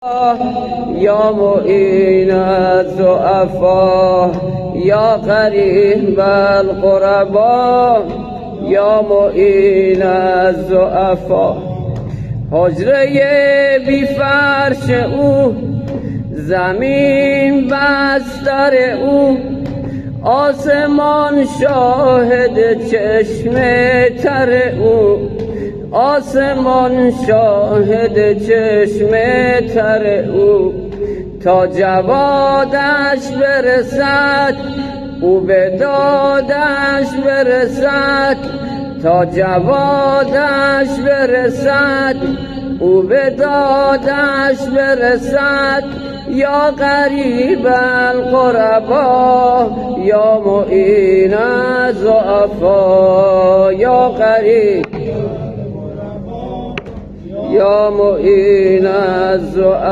یا معین الضعفا یا قریب الغربا یا معین الضعفا. حجره بی فرش او، زمین بستر او، آسمان شاهد چشم تر او، آسمان شاهد چشم تر او. تا جوادش برسد او به دادش برسد، تا جوادش برسد او به دادش برسد. یا قریب الغربا یا معین الضعفا یا قریب یا معین الضعفا.